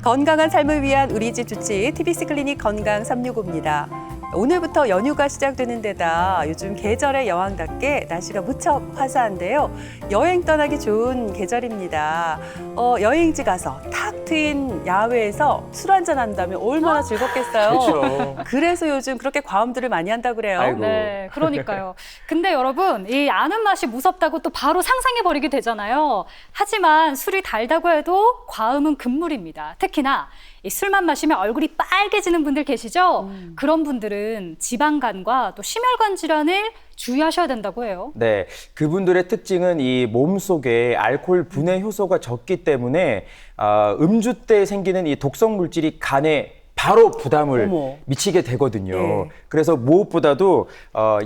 건강한 삶을 위한 우리 집 주치 TBC 클리닉 건강 365입니다. 오늘부터 연휴가 시작되는 데다 요즘 계절의 여왕답게 날씨가 무척 화사한데요. 여행 떠나기 좋은 계절입니다. 여행지 가서 탁 트인 야외에서 술 한잔 한다면 얼마나 즐겁겠어요. 그렇죠. 그래서 요즘 그렇게 과음들을 많이 한다고 그래요. 아이고. 네, 그러니까요. 근데 여러분, 이 아는 맛이 무섭다고 또 바로 상상해버리게 되잖아요. 하지만 술이 달다고 해도 과음은 금물입니다. 특히나 이 술만 마시면 얼굴이 빨개지는 분들 계시죠? 그런 분들은 지방간과 또 심혈관 질환을 주의하셔야 된다고 해요. 네, 그분들의 특징은 이 몸속에 알코올 분해 효소가 적기 때문에 음주 때 생기는 이 독성 물질이 간에 바로 부담을 어머. 미치게 되거든요. 네. 그래서 무엇보다도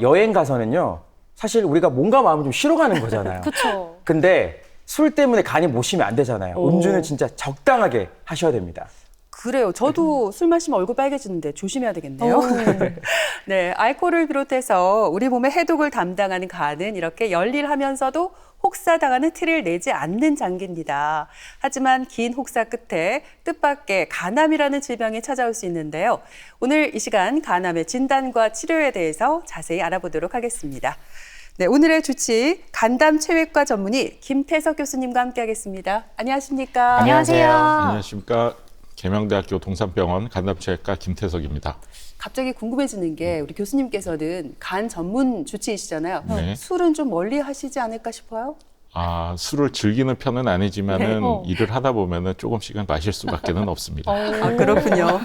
여행 가서는요, 사실 우리가 몸과 마음을 좀 쉬러 가는 거잖아요. 그렇죠. 근데 술 때문에 간이 못 쉬면 안 되잖아요. 오. 음주는 진짜 적당하게 하셔야 됩니다. 그래요. 저도 술 마시면 얼굴 빨개지는데 조심해야 되겠네요. 네, 알코올을 비롯해서 우리 몸의 해독을 담당하는 간은 이렇게 열일하면서도 혹사당하는 티를 내지 않는 장기입니다. 하지만 긴 혹사 끝에 뜻밖의 간암이라는 질병이 찾아올 수 있는데요. 오늘 이 시간 간암의 진단과 치료에 대해서 자세히 알아보도록 하겠습니다. 네, 오늘의 주치 간담체외과 전문의 김태석 교수님과 함께하겠습니다. 안녕하십니까? 안녕하세요. 안녕하십니까. 계명대학교 동산병원 간담체외과 김태석입니다. 갑자기 궁금해지는 게 우리 교수님께서는 간 전문 주치이시잖아요. 네. 술은 좀 멀리 하시지 않을까 싶어요? 술을 즐기는 편은 아니지만은 네. 일을 하다 보면은 조금씩은 마실 수밖에는 없습니다. 아, 그렇군요.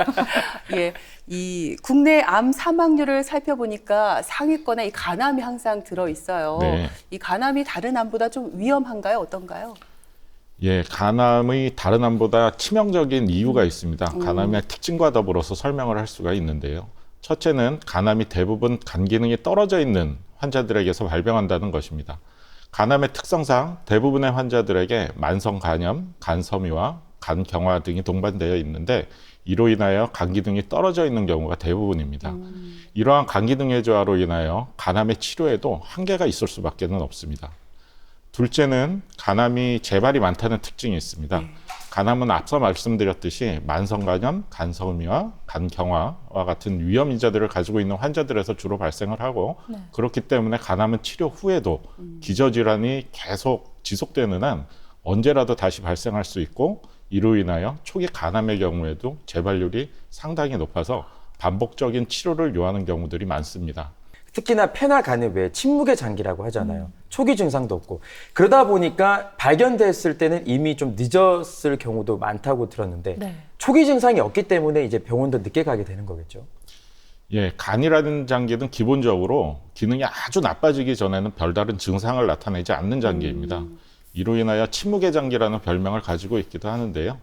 예, 이 국내 암 사망률을 살펴보니까 상위권에 이 간암이 항상 들어 있어요. 네. 이 간암이 다른 암보다 좀 위험한가요? 어떤가요? 예, 간암의 다른 암보다 치명적인 이유가 있습니다. 간암의 특징과 더불어서 설명을 할 수가 있는데요. 첫째는 간암이 대부분 간 기능이 떨어져 있는 환자들에게서 발병한다는 것입니다. 간암의 특성상 대부분의 환자들에게 만성 간염, 간섬유화, 간경화 등이 동반되어 있는데 이로 인하여 간 기능이 떨어져 있는 경우가 대부분입니다. 이러한 간 기능의 저하로 인하여 간암의 치료에도 한계가 있을 수밖에 없습니다. 둘째는 간암이 재발이 많다는 특징이 있습니다. 간암은 앞서 말씀드렸듯이 만성간염, 간섬유화, 간경화와 같은 위험 인자들을 가지고 있는 환자들에서 주로 발생을 하고 그렇기 때문에 간암은 치료 후에도 기저질환이 계속 지속되는 한 언제라도 다시 발생할 수 있고 이로 인하여 초기 간암의 경우에도 재발률이 상당히 높아서 반복적인 치료를 요하는 경우들이 많습니다. 특히나 폐나 간에 왜 침묵의 장기라고 하잖아요. 초기 증상도 없고. 그러다 보니까 발견됐을 때는 이미 좀 늦었을 경우도 많다고 들었는데 네. 초기 증상이 없기 때문에 이제 병원도 늦게 가게 되는 거겠죠. 예, 간이라는 장기는 기본적으로 기능이 아주 나빠지기 전에는 별다른 증상을 나타내지 않는 장기입니다. 이로 인하여 침묵의 장기라는 별명을 가지고 있기도 하는데요.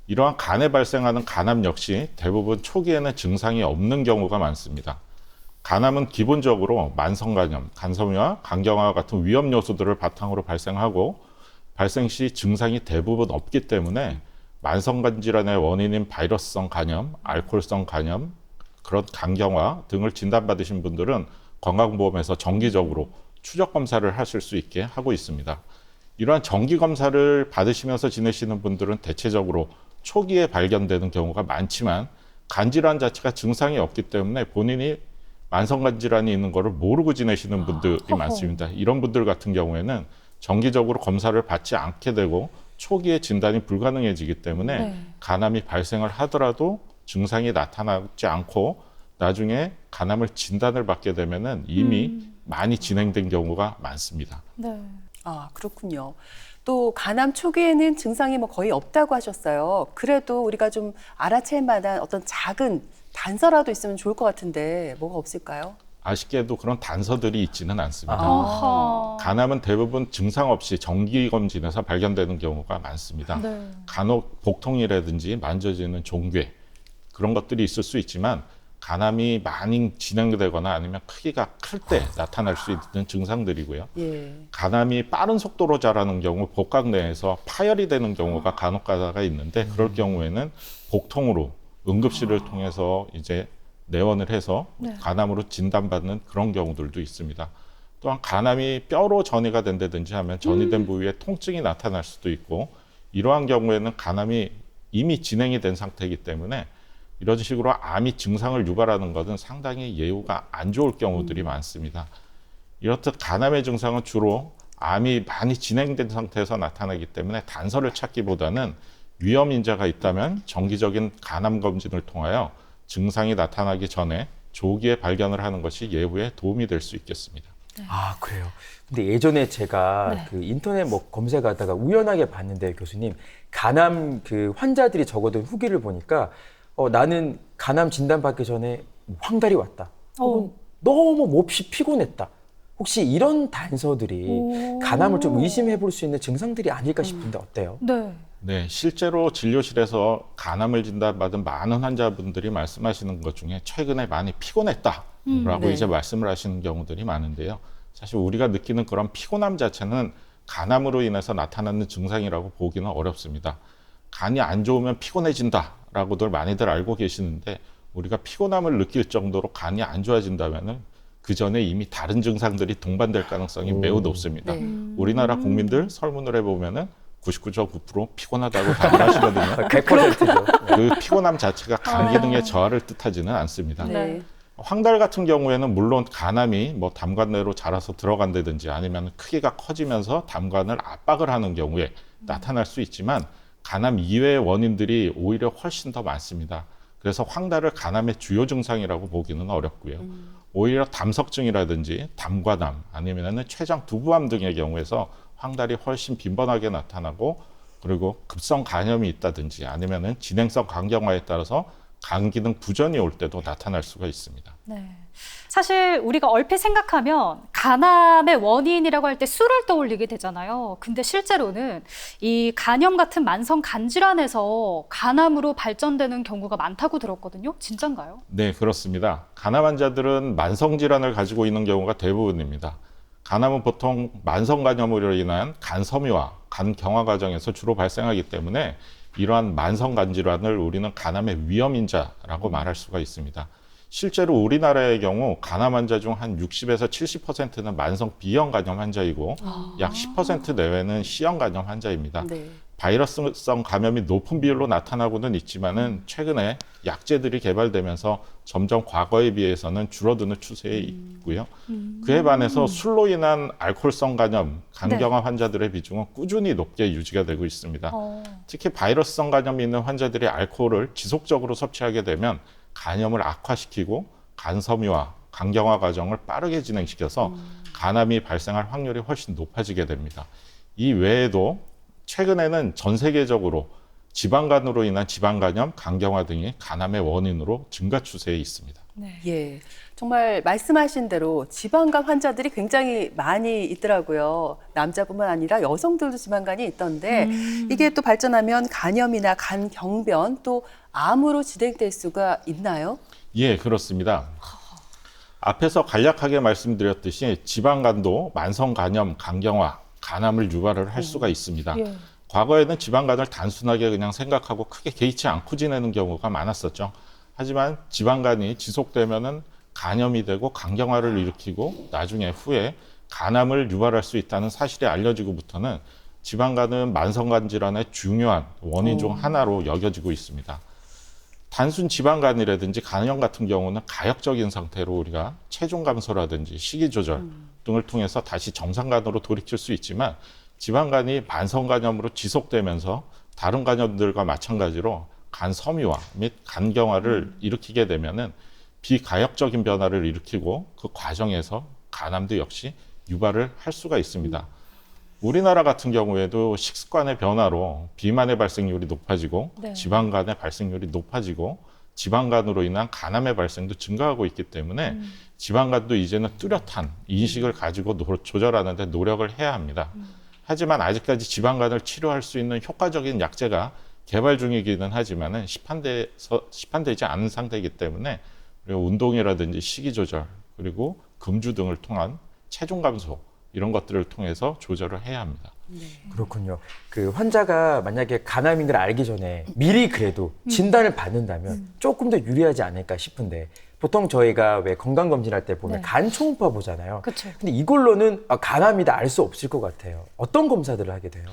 이러한 간에 발생하는 간암 역시 대부분 초기에는 증상이 없는 경우가 많습니다. 간암은 기본적으로 만성간염, 간섬유화, 간경화 같은 위험 요소들을 바탕으로 발생하고 발생 시 증상이 대부분 없기 때문에 만성간 질환의 원인인 바이러스성 간염, 알코올성 간염, 그런 간경화 등을 진단받으신 분들은 건강보험에서 정기적으로 추적 검사를 하실 수 있게 하고 있습니다. 이러한 정기 검사를 받으시면서 지내시는 분들은 대체적으로 초기에 발견되는 경우가 많지만 간 질환 자체가 증상이 없기 때문에 본인이 만성간 질환이 있는 거를 모르고 지내시는 분들이 많습니다. 이런 분들 같은 경우에는 정기적으로 검사를 받지 않게 되고 초기에 진단이 불가능해지기 때문에 간암이 발생을 하더라도 증상이 나타나지 않고 나중에 간암을 진단을 받게 되면은 이미 많이 진행된 경우가 많습니다. 네. 아, 그렇군요. 또 간암 초기에는 증상이 뭐 거의 없다고 하셨어요. 그래도 우리가 좀 알아챌 만한 어떤 작은 단서라도 있으면 좋을 것 같은데 뭐가 없을까요? 아쉽게도 그런 단서들이 있지는 않습니다. 어허. 간암은 대부분 증상 없이 정기검진에서 발견되는 경우가 많습니다. 네. 간혹 복통이라든지 만져지는 종괴 그런 것들이 있을 수 있지만 간암이 많이 진행되거나 아니면 크기가 클 때 나타날 수 있는 증상들이고요. 예. 간암이 빠른 속도로 자라는 경우 복각 내에서 파열이 되는 경우가 간혹 가다가 있는데 그럴 경우에는 복통으로 응급실을 통해서 이제 내원을 해서 간암으로 진단받는 그런 경우들도 있습니다. 또한 간암이 뼈로 전이가 된다든지 하면 전이된 부위에 통증이 나타날 수도 있고 이러한 경우에는 간암이 이미 진행이 된 상태이기 때문에 이런 식으로 암이 증상을 유발하는 것은 상당히 예후가 안 좋을 경우들이 많습니다. 이렇듯 간암의 증상은 주로 암이 많이 진행된 상태에서 나타나기 때문에 단서를 찾기보다는 위험 인자가 있다면 정기적인 간암 검진을 통하여 증상이 나타나기 전에 조기에 발견을 하는 것이 예후에 도움이 될 수 있겠습니다. 아, 그래요. 근데 예전에 제가 그 인터넷 뭐 검색하다가 우연하게 봤는데 교수님, 간암 그 환자들이 적어둔 후기를 보니까 나는 간암 진단 받기 전에 황달이 왔다. 혹은 너무 몹시 피곤했다. 혹시 이런 단서들이 간암을 좀 의심해 볼 수 있는 증상들이 아닐까 싶은데 어때요? 네. 네, 실제로 진료실에서 간암을 진단받은 많은 환자분들이 말씀하시는 것 중에 최근에 많이 피곤했다라고 네. 이제 말씀을 하시는 경우들이 많은데요. 사실 우리가 느끼는 그런 피곤함 자체는 간암으로 인해서 나타나는 증상이라고 보기는 어렵습니다. 간이 안 좋으면 피곤해진다라고들 많이들 알고 계시는데 우리가 피곤함을 느낄 정도로 간이 안 좋아진다면은 그 전에 이미 다른 증상들이 동반될 가능성이 매우 높습니다. 네. 우리나라 국민들 설문을 해보면은 99.9% 피곤하다고 답을 하시거든요. 100%죠. 그 피곤함 자체가 간 기능의 저하를 뜻하지는 않습니다. 네. 황달 같은 경우에는 물론 간암이 뭐 담관 내로 자라서 들어간다든지 아니면 크기가 커지면서 담관을 압박을 하는 경우에 나타날 수 있지만 간암 이외의 원인들이 오히려 훨씬 더 많습니다. 그래서 황달을 간암의 주요 증상이라고 보기는 어렵고요. 오히려 담석증이라든지 담과담 아니면은 췌장 두부암 등의 경우에서 황달이 훨씬 빈번하게 나타나고 그리고 급성 간염이 있다든지 아니면은 진행성 간경화에 따라서 간 기능 부전이 올 때도 나타날 수가 있습니다. 네. 사실 우리가 얼핏 생각하면 간암의 원인이라고 할 때 술을 떠올리게 되잖아요. 근데 실제로는 이 간염 같은 만성 간질환에서 간암으로 발전되는 경우가 많다고 들었거든요. 진짠가요? 네, 그렇습니다. 간암 환자들은 만성 질환을 가지고 있는 경우가 대부분입니다. 간암은 보통 만성 간염으로 인한 간 섬유화, 간 경화 과정에서 주로 발생하기 때문에 이러한 만성 간 질환을 우리는 간암의 위험 인자라고 말할 수가 있습니다. 실제로 우리나라의 경우 간암 환자 중 한 60에서 70%는 만성 B형 간염 환자이고 약 10% 내외는 C형 간염 환자입니다. 네. 바이러스성 감염이 높은 비율로 나타나고는 있지만은 최근에 약제들이 개발되면서 점점 과거에 비해서는 줄어드는 추세에 있고요. 그에 반해서 술로 인한 알코올성 간염, 간경화 환자들의 비중은 꾸준히 높게 유지가 되고 있습니다. 특히 바이러스성 간염이 있는 환자들이 알코올을 지속적으로 섭취하게 되면 간염을 악화시키고 간섬유화, 간경화 과정을 빠르게 진행시켜서 간암이 발생할 확률이 훨씬 높아지게 됩니다. 이 외에도 최근에는 전 세계적으로 지방간으로 인한 지방간염, 간경화 등이 간암의 원인으로 증가 추세에 있습니다. 네. 예. 정말 말씀하신 대로 지방간 환자들이 굉장히 많이 있더라고요. 남자뿐만 아니라 여성들도 지방간이 있던데 이게 또 발전하면 간염이나 간경변 또 암으로 진행될 수가 있나요? 예, 그렇습니다. 앞에서 간략하게 말씀드렸듯이 지방간도 만성 간염, 간경화, 간암을 유발을 할 수가 있습니다. 예. 과거에는 지방간을 단순하게 그냥 생각하고 크게 개의치 않고 지내는 경우가 많았었죠. 하지만 지방간이 지속되면은 간염이 되고 간경화를 일으키고 나중에 후에 간암을 유발할 수 있다는 사실이 알려지고부터는 지방간은 만성간 질환의 중요한 원인 중 하나로 여겨지고 있습니다. 단순 지방간이라든지 간염 같은 경우는 가역적인 상태로 우리가 체중 감소라든지 식이 조절 등을 통해서 다시 정상간으로 돌이킬 수 있지만 지방간이 만성간염으로 지속되면서 다른 간염들과 마찬가지로 간 섬유화 및 간경화를 일으키게 되면은 비가역적인 변화를 일으키고 그 과정에서 간암도 역시 유발을 할 수가 있습니다. 우리나라 같은 경우에도 식습관의 변화로 비만의 발생률이 높아지고 네. 지방간의 발생률이 높아지고 지방간으로 인한 간암의 발생도 증가하고 있기 때문에 지방간도 이제는 뚜렷한 인식을 가지고 조절하는 데 노력을 해야 합니다. 하지만 아직까지 지방간을 치료할 수 있는 효과적인 약제가 개발 중이기는 하지만은 시판되지 않은 상태이기 때문에 그리고 운동이라든지 식이 조절 그리고 금주 등을 통한 체중 감소 이런 것들을 통해서 조절을 해야 합니다. 그렇군요. 그 환자가 만약에 간암인 걸 알기 전에 미리 그래도 진단을 받는다면 조금 더 유리하지 않을까 싶은데 보통 저희가 왜 건강검진할 때 보면 네. 간 초음파 보잖아요. 그렇죠. 근데 이걸로는 간암이다 알 수 없을 것 같아요. 어떤 검사들을 하게 돼요?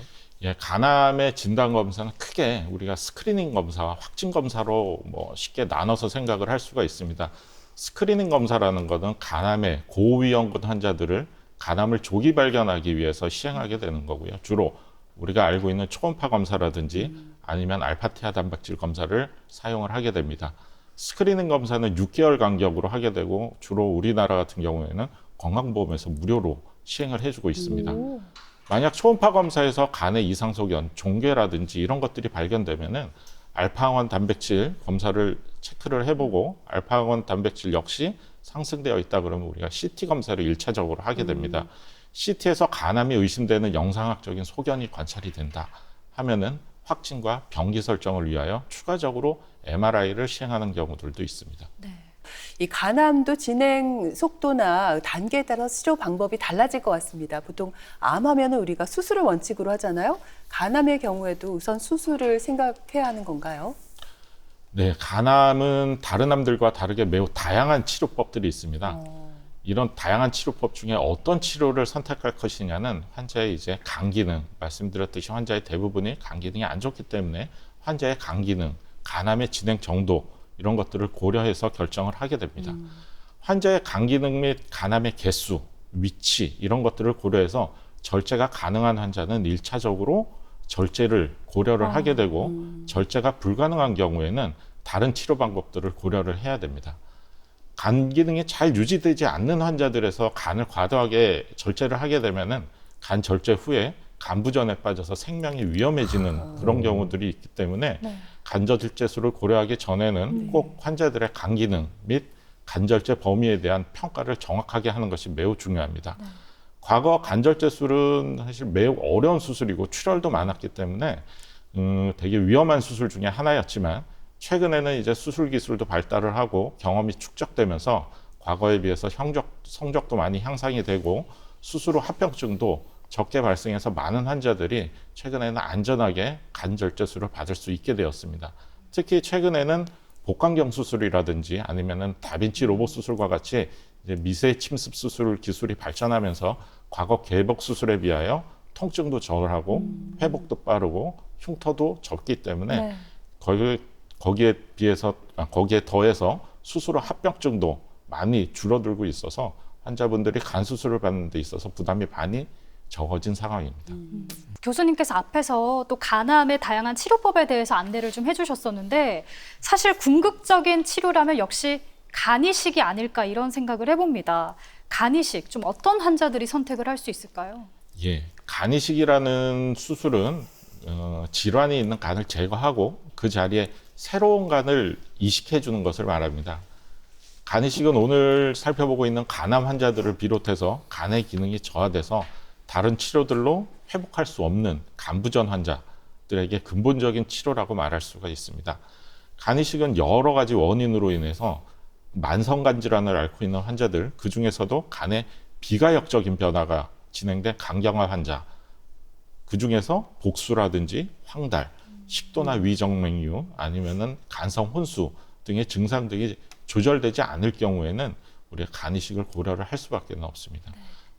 예, 간암의 진단 검사는 크게 우리가 스크리닝 검사와 확진 검사로 뭐 쉽게 나눠서 생각을 할 수가 있습니다. 스크리닝 검사라는 것은 간암의 고위험군 환자들을 간암을 조기 발견하기 위해서 시행하게 되는 거고요. 주로 우리가 알고 있는 초음파 검사라든지 아니면 알파티아 단백질 검사를 사용을 하게 됩니다. 스크리닝 검사는 6개월 간격으로 하게 되고 주로 우리나라 같은 경우에는 건강보험에서 무료로 시행을 해주고 있습니다. 만약 초음파 검사에서 간의 이상 소견, 종괴라든지 이런 것들이 발견되면은 알파항원 단백질 검사를 체크를 해보고 알파항원 단백질 역시 상승되어 있다 그러면 우리가 CT 검사를 1차적으로 하게 됩니다. CT에서 간암이 의심되는 영상학적인 소견이 관찰이 된다 하면은 확진과 병기 설정을 위하여 추가적으로 MRI를 시행하는 경우들도 있습니다. 이 간암도 진행 속도나 단계에 따라서 치료 방법이 달라질 것 같습니다. 보통 암하면은 우리가 수술을 원칙으로 하잖아요. 간암의 경우에도 우선 수술을 생각해야 하는 건가요? 네, 간암은 다른 암들과 다르게 매우 다양한 치료법들이 있습니다. 이런 다양한 치료법 중에 어떤 치료를 선택할 것이냐는 환자의 이제 간 기능, 말씀드렸듯이 환자의 대부분이 간 기능이 안 좋기 때문에 환자의 간 기능, 간암의 진행 정도 이런 것들을 고려해서 결정을 하게 됩니다. 환자의 간 기능 및 간암의 개수, 위치 이런 것들을 고려해서 절제가 가능한 환자는 1차적으로 절제를 고려를 하게 되고 절제가 불가능한 경우에는 다른 치료 방법들을 고려를 해야 됩니다. 간 기능이 잘 유지되지 않는 환자들에서 간을 과도하게 절제를 하게 되면은 간 절제 후에 간부전에 빠져서 생명이 위험해지는 그런 경우들이 있기 때문에 간절제수를 고려하기 전에는 꼭 환자들의 간 기능 및 간절제 범위에 대한 평가를 정확하게 하는 것이 매우 중요합니다. 과거 간절제술은 사실 매우 어려운 수술이고 출혈도 많았기 때문에 되게 위험한 수술 중에 하나였지만 최근에는 이제 수술 기술도 발달을 하고 경험이 축적되면서 과거에 비해서 성적도 많이 향상이 되고 수술 후 합병증도 적게 발생해서 많은 환자들이 최근에는 안전하게 간절제술을 받을 수 있게 되었습니다. 특히 최근에는 복강경 수술이라든지 아니면은 다빈치 로봇 수술과 같이 이제 미세 침습 수술 기술이 발전하면서 과거 개복 수술에 비하여 통증도 덜하고 회복도 빠르고 흉터도 적기 때문에 거기에 더해서 수술 후 합병증도 많이 줄어들고 있어서 환자분들이 간 수술을 받는 데 있어서 부담이 많이 적어진 상황입니다. 교수님께서 앞에서 또 간암의 다양한 치료법에 대해서 안내를 좀 해주셨었는데 사실 궁극적인 치료라면 역시 간이식이 아닐까 이런 생각을 해봅니다. 간이식, 좀 어떤 환자들이 선택을 할 수 있을까요? 예, 간이식이라는 수술은 질환이 있는 간을 제거하고 그 자리에 새로운 간을 이식해 주는 것을 말합니다. 간이식은 오늘 살펴보고 있는 간암 환자들을 비롯해서 간의 기능이 저하돼서 다른 치료들로 회복할 수 없는 간부전 환자들에게 근본적인 치료라고 말할 수가 있습니다. 간이식은 여러 가지 원인으로 인해서 만성간 질환을 앓고 있는 환자들, 그 중에서도 간의 비가역적인 변화가 진행된 간경화 환자, 그 중에서 복수라든지 황달, 식도나 위정맥류 아니면은 간성 혼수 등의 증상 등이 조절되지 않을 경우에는 우리가 간이식을 고려를 할 수밖에 없습니다.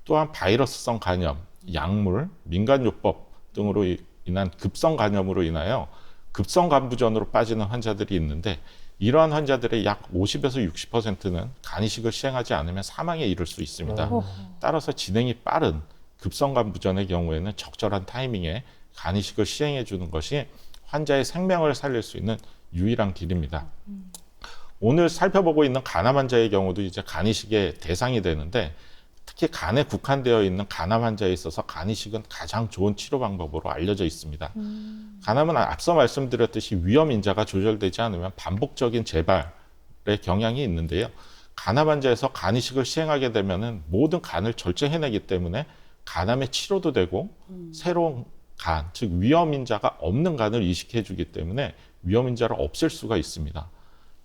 또한 바이러스성 간염, 약물, 민간요법 등으로 인한 급성 간염으로 인하여 급성 간부전으로 빠지는 환자들이 있는데 이러한 환자들의 약 50에서 60%는 간이식을 시행하지 않으면 사망에 이를 수 있습니다. 따라서 진행이 빠른 급성 간부전의 경우에는 적절한 타이밍에 간이식을 시행해 주는 것이 환자의 생명을 살릴 수 있는 유일한 길입니다. 오늘 살펴보고 있는 간암 환자의 경우도 이제 간이식의 대상이 되는데 특히 간에 국한되어 있는 간암 환자에 있어서 간이식은 가장 좋은 치료 방법으로 알려져 있습니다. 간암은 앞서 말씀드렸듯이 위험 인자가 조절되지 않으면 반복적인 재발의 경향이 있는데요. 간암 환자에서 간이식을 시행하게 되면은 모든 간을 절제해내기 때문에 간암의 치료도 되고 새로운 간, 즉 위험 인자가 없는 간을 이식해 주기 때문에 위험 인자를 없앨 수가 있습니다.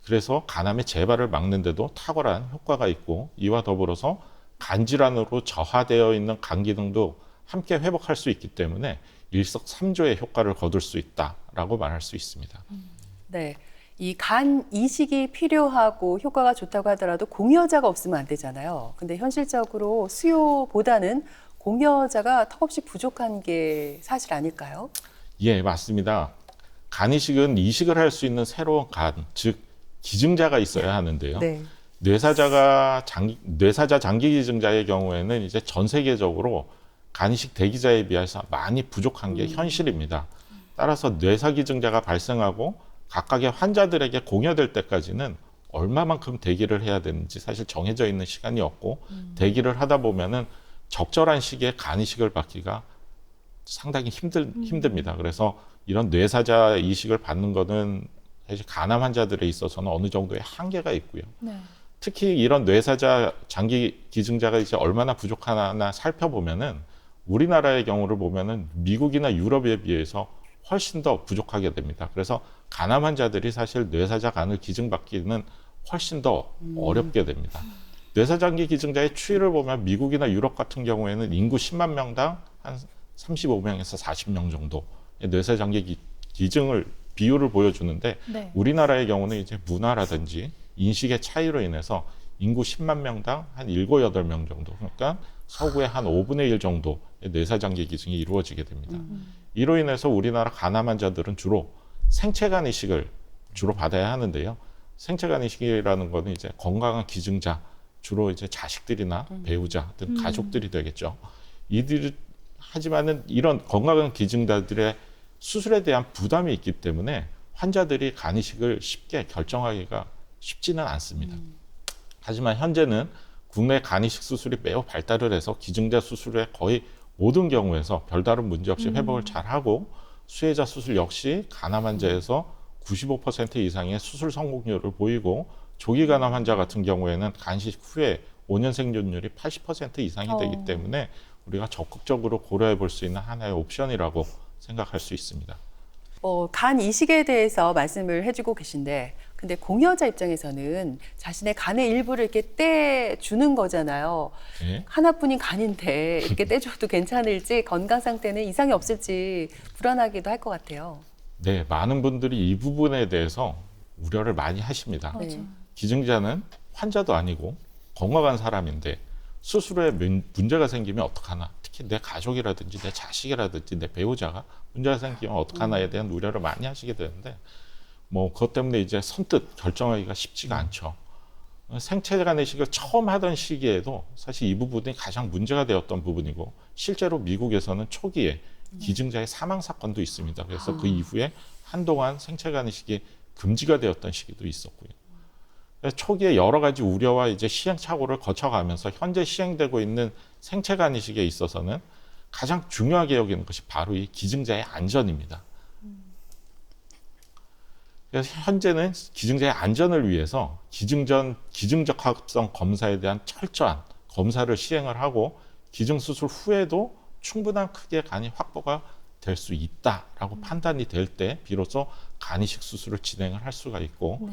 그래서 간암의 재발을 막는 데도 탁월한 효과가 있고 이와 더불어서 간 질환으로 저하되어 있는 간 기능도 함께 회복할 수 있기 때문에 일석삼조의 효과를 거둘 수 있다라고 말할 수 있습니다. 네, 이 간 이식이 필요하고 효과가 좋다고 하더라도 공여자가 없으면 안 되잖아요. 근데 현실적으로 수요보다는 공여자가 턱없이 부족한 게 사실 아닐까요? 예, 맞습니다. 간 이식은 이식을 할 수 있는 새로운 간, 즉 기증자가 있어야 하는데요. 네. 뇌사자 장기 기증자의 경우에는 이제 전 세계적으로 간 이식 대기자에 비해서 많이 부족한 게 현실입니다. 따라서 뇌사 기증자가 발생하고 각각의 환자들에게 공여될 때까지는 얼마만큼 대기를 해야 되는지 사실 정해져 있는 시간이 없고 대기를 하다 보면은 적절한 시기에 간 이식을 받기가 상당히 힘듭니다. 그래서 이런 뇌사자 이식을 받는 거는 사실 간암 환자들에 있어서는 어느 정도의 한계가 있고요. 네. 특히 이런 뇌사자 장기 기증자가 이제 얼마나 부족하나 살펴보면은 우리나라의 경우를 보면은 미국이나 유럽에 비해서 훨씬 더 부족하게 됩니다. 그래서 간암 환자들이 사실 뇌사자 간을 기증받기는 훨씬 더 어렵게 됩니다. 뇌사장기 기증자의 추이를 보면 미국이나 유럽 같은 경우에는 인구 10만 명당 한 35명에서 40명 정도 뇌사장기 기증을 비율을 보여주는데 네. 우리나라의 경우는 이제 문화라든지 인식의 차이로 인해서 인구 10만 명당 한 7, 8명 정도, 그러니까 서구의 한 5분의 1 정도의 뇌사장기 기증이 이루어지게 됩니다. 이로 인해서 우리나라 간암 환자들은 주로 생체간 이식을 주로 받아야 하는데요. 생체간 이식이라는 거는 이제 건강한 기증자, 주로 이제 자식들이나 배우자 등 가족들이 되겠죠. 하지만은 이런 건강한 기증자들의 수술에 대한 부담이 있기 때문에 환자들이 간 이식을 쉽게 결정하기가 쉽지는 않습니다. 하지만 현재는 국내 간 이식 수술이 매우 발달을 해서 기증자 수술의 거의 모든 경우에서 별다른 문제 없이 회복을 잘하고 수혜자 수술 역시 간암 환자에서 95% 이상의 수술 성공률을 보이고 조기 간암 환자 같은 경우에는 간이식 후에 5년 생존율이 80% 이상이 되기 때문에 우리가 적극적으로 고려해 볼 수 있는 하나의 옵션이라고 생각할 수 있습니다. 간 이식에 대해서 말씀을 해주고 계신데, 근데 공여자 입장에서는 자신의 간의 일부를 이렇게 떼주는 거잖아요. 네. 하나뿐인 간인데 이렇게 떼줘도 괜찮을지, 건강 상태는 이상이 없을지 불안하기도 할 것 같아요. 네, 많은 분들이 이 부분에 대해서 우려를 많이 하십니다. 네. 기증자는 환자도 아니고 건강한 사람인데 수술 후에 문제가 생기면 어떡하나, 특히 내 가족이라든지 내 자식이라든지 내 배우자가 문제가 생기면 어떡하나에 대한 우려를 많이 하시게 되는데, 뭐 그것 때문에 이제 선뜻 결정하기가 쉽지가 않죠. 생체간 이식을 처음 하던 시기에도 사실 이 부분이 가장 문제가 되었던 부분이고, 실제로 미국에서는 초기에 기증자의 사망 사건도 있습니다. 그래서 그 이후에 한동안 생체간 이식이 금지가 되었던 시기도 있었고요. 초기에 여러 가지 우려와 이제 시행착오를 거쳐가면서 현재 시행되고 있는 생체간 이식에 있어서는 가장 중요하게 여기는 것이 바로 이 기증자의 안전입니다. 그래서 현재는 기증자의 안전을 위해서 기증적 합성 검사에 대한 철저한 검사를 시행을 하고, 기증 수술 후에도 충분한 크기의 간이 확보가 될 수 있다라고 판단이 될 때 비로소 간 이식 수술을 진행을 할 수가 있고,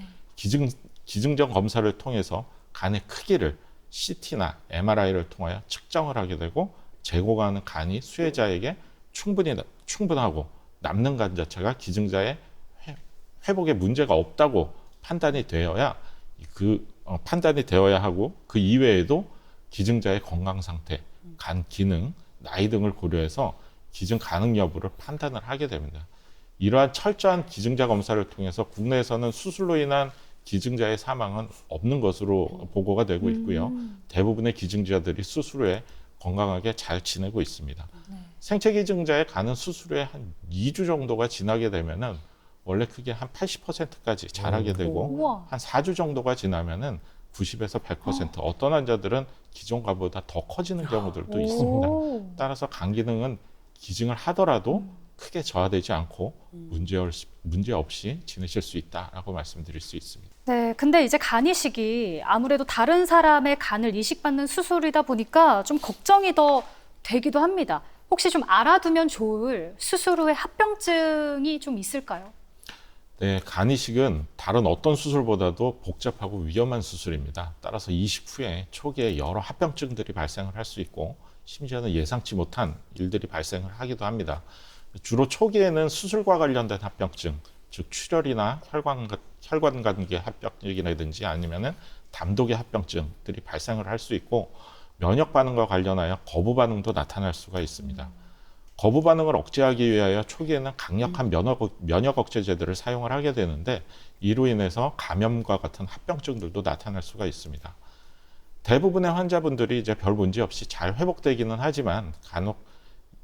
기증적 검사를 통해서 간의 크기를 CT나 MRI를 통하여 측정을 하게 되고, 재고가는 간이 수혜자에게 충분하고 남는 간 자체가 기증자의 회복에 문제가 없다고 판단이 되어야 하고, 그 이외에도 기증자의 건강 상태, 간 기능, 나이 등을 고려해서 기증 가능 여부를 판단을 하게 됩니다. 이러한 철저한 기증자 검사를 통해서 국내에서는 수술로 인한 기증자의 사망은 없는 것으로 보고가 되고 있고요. 대부분의 기증자들이 수술 후에 건강하게 잘 지내고 있습니다. 생체 기증자의 간은 수술 후에 한 2주 정도가 지나게 되면은 원래 그게 한 80%까지 자라게 되고, 우와. 한 4주 정도가 지나면은 90에서 100%, 어떤 환자들은 기존과보다 더 커지는 경우들도 있습니다. 따라서 간 기능은 기증을 하더라도 크게 저하되지 않고 문제 없이 지내실 수 있다라고 말씀드릴 수 있습니다. 네, 근데 이제 간 이식이 아무래도 다른 사람의 간을 이식받는 수술이다 보니까 좀 걱정이 더 되기도 합니다. 혹시 좀 알아두면 좋을 수술 후에 합병증이 좀 있을까요? 네, 간 이식은 다른 어떤 수술보다도 복잡하고 위험한 수술입니다. 따라서 이식 후에 초기에 여러 합병증들이 발생을 할 수 있고, 심지어는 예상치 못한 일들이 발생을 하기도 합니다. 주로 초기에는 수술과 관련된 합병증, 즉 출혈이나 혈관관계 합병증이라든지 아니면은 담독의 합병증들이 발생을 할 수 있고, 면역 반응과 관련하여 거부 반응도 나타날 수가 있습니다. 거부 반응을 억제하기 위하여 초기에는 강력한 면역 억제제들을 사용을 하게 되는데 이로 인해서 감염과 같은 합병증들도 나타날 수가 있습니다. 대부분의 환자분들이 이제 별 문제 없이 잘 회복되기는 하지만 간혹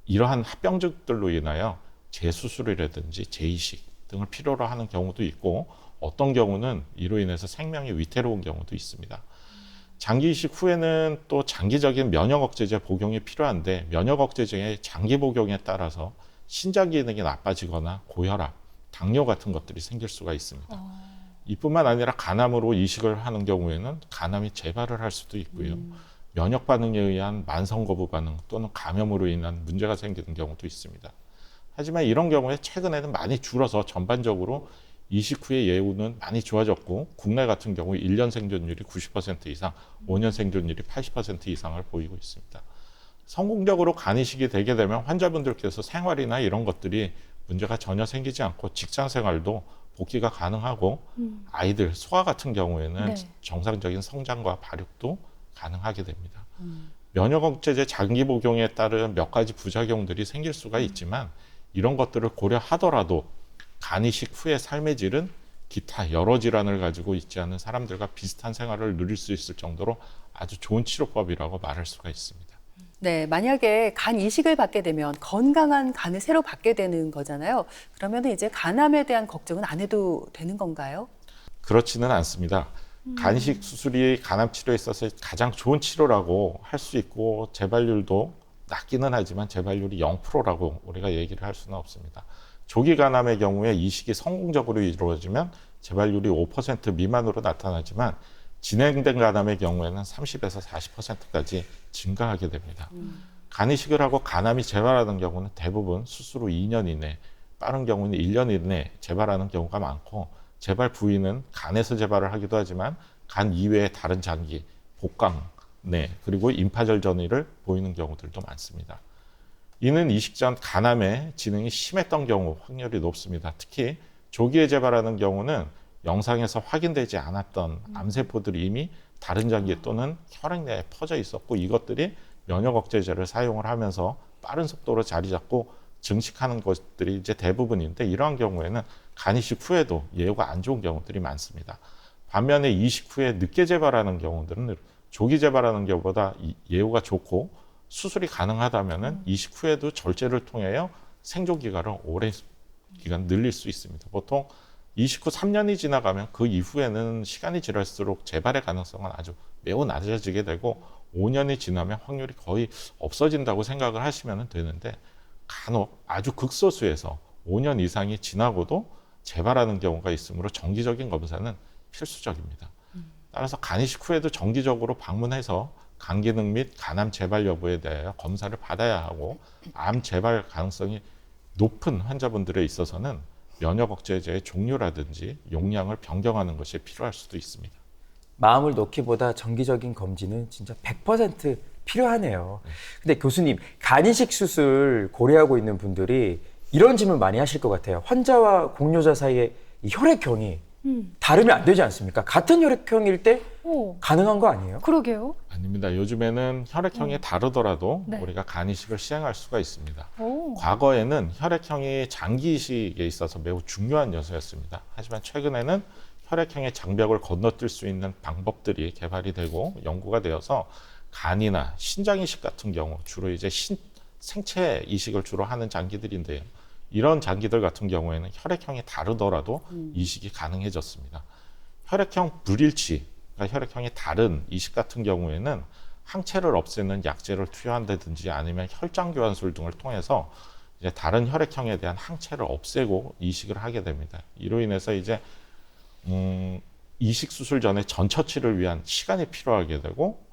이러한 합병증들로 인하여 재수술이라든지 재이식 등을 필요로 하는 경우도 있고 어떤 경우는 이로 인해서 생명이 위태로운 경우도 있습니다. 장기 이식 후에는 또 장기적인 면역 억제제 복용이 필요한데 면역 억제제의 장기 복용에 따라서 신장 기능이 나빠지거나 고혈압, 당뇨 같은 것들이 생길 수가 있습니다. 이뿐만 아니라 간암으로 이식을 하는 경우에는 간암이 재발을 할 수도 있고요. 면역 반응에 의한 만성 거부 반응 또는 감염으로 인한 문제가 생기는 경우도 있습니다. 하지만 이런 경우에 최근에는 많이 줄어서 전반적으로 이식 후의 예후는 많이 좋아졌고 국내 같은 경우 1년 생존율이 90% 이상, 5년 생존율이 80% 이상을 보이고 있습니다. 성공적으로 간 이식이 되게 되면 환자분들께서 생활이나 이런 것들이 문제가 전혀 생기지 않고 직장 생활도 복귀가 가능하고 아이들, 소아 같은 경우에는 네. 정상적인 성장과 발육도 가능하게 됩니다. 면역 억제제 장기 복용에 따른 몇 가지 부작용들이 생길 수가 있지만 이런 것들을 고려하더라도 간 이식 후의 삶의 질은 기타 여러 질환을 가지고 있지 않은 사람들과 비슷한 생활을 누릴 수 있을 정도로 아주 좋은 치료법이라고 말할 수가 있습니다. 네, 만약에 간 이식을 받게 되면 건강한 간을 새로 받게 되는 거잖아요. 그러면 이제 간암에 대한 걱정은 안 해도 되는 건가요? 그렇지는 않습니다. 간 이식 수술이 간암 치료에 있어서 가장 좋은 치료라고 할 수 있고 재발률도 낮기는 하지만 재발률이 0%라고 우리가 얘기를 할 수는 없습니다. 조기 간암의 경우에 이식이 성공적으로 이루어지면 재발률이 5% 미만으로 나타나지만 진행된 간암의 경우에는 30에서 40%까지 증가하게 됩니다. 간 이식을 하고 간암이 재발하는 경우는 대부분 수술 후 2년 이내, 빠른 경우는 1년 이내 재발하는 경우가 많고 재발 부위는 간에서 재발을 하기도 하지만 간 이외의 다른 장기, 복강, 내 그리고 임파절 전이를 보이는 경우들도 많습니다. 이는 이식 전 간암의 진행이 심했던 경우 확률이 높습니다. 특히 조기에 재발하는 경우는 영상에서 확인되지 않았던 암세포들이 이미 다른 장기 또는 혈액 내에 퍼져 있었고 이것들이 면역 억제제를 사용을 하면서 빠른 속도로 자리 잡고 증식하는 것들이 이제 대부분인데 이러한 경우에는 간 이식 후에도 예후가 안 좋은 경우들이 많습니다. 반면에 이식 후에 늦게 재발하는 경우들은 조기 재발하는 경우보다 예후가 좋고 수술이 가능하다면은 이식 후에도 절제를 통하여 생존 기간을 오랜 기간 늘릴 수 있습니다. 보통 이식 후 3년이 지나가면 그 이후에는 시간이 지날수록 재발의 가능성은 아주 매우 낮아지게 되고 5년이 지나면 확률이 거의 없어진다고 생각을 하시면 되는데 간혹 아주 극소수에서 5년 이상이 지나고도 재발하는 경우가 있으므로 정기적인 검사는 필수적입니다. 따라서 간 이식 후에도 정기적으로 방문해서 간 기능 및 간암 재발 여부에 대하여 검사를 받아야 하고 암 재발 가능성이 높은 환자분들에 있어서는 면역 억제제의 종류라든지 용량을 변경하는 것이 필요할 수도 있습니다. 마음을 놓기보다 정기적인 검진은 진짜 100% 필요하네요. 근데 교수님, 간 이식 수술 고려하고 있는 분들이 이런 질문 많이 하실 것 같아요. 환자와 공료자 사이에 이 혈액형이 다르면 안 되지 않습니까? 같은 혈액형일 때 가능한 거 아니에요? 그러게요. 아닙니다. 요즘에는 혈액형이 다르더라도 네. 우리가 간 이식을 시행할 수가 있습니다. 오. 과거에는 혈액형이 장기 이식에 있어서 매우 중요한 요소였습니다. 하지만 최근에는 혈액형의 장벽을 건너뛸 수 있는 방법들이 개발이 되고 연구가 되어서 간이나 신장 이식 같은 경우 주로 이제 생체 이식을 주로 하는 장기들인데요. 이런 장기들 같은 경우에는 혈액형이 다르더라도 이식이 가능해졌습니다. 혈액형 불일치, 그러니까 혈액형이 다른 이식 같은 경우에는 항체를 없애는 약제를 투여한다든지 아니면 혈장 교환술 등을 통해서 이제 다른 혈액형에 대한 항체를 없애고 이식을 하게 됩니다. 이로 인해서 이제 이식 수술 전에 전 처치를 위한 시간이 필요하게 되고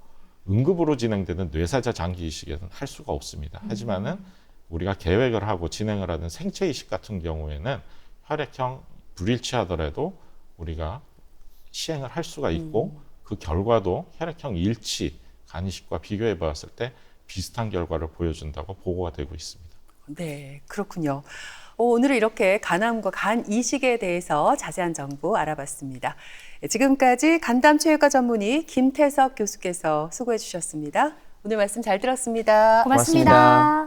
응급으로 진행되는 뇌사자 장기 이식에는 할 수가 없습니다. 하지만은 우리가 계획을 하고 진행을 하는 생체 이식 같은 경우에는 혈액형 불일치하더라도 우리가 시행을 할 수가 있고 그 결과도 혈액형 일치 간 이식과 비교해 봤을 때 비슷한 결과를 보여준다고 보고가 되고 있습니다. 네, 그렇군요. 오늘은 이렇게 간암과 간 이식에 대해서 자세한 정보 알아봤습니다. 지금까지 간담체외과 전문의 김태석 교수께서 수고해 주셨습니다. 오늘 말씀 잘 들었습니다. 고맙습니다. 고맙습니다.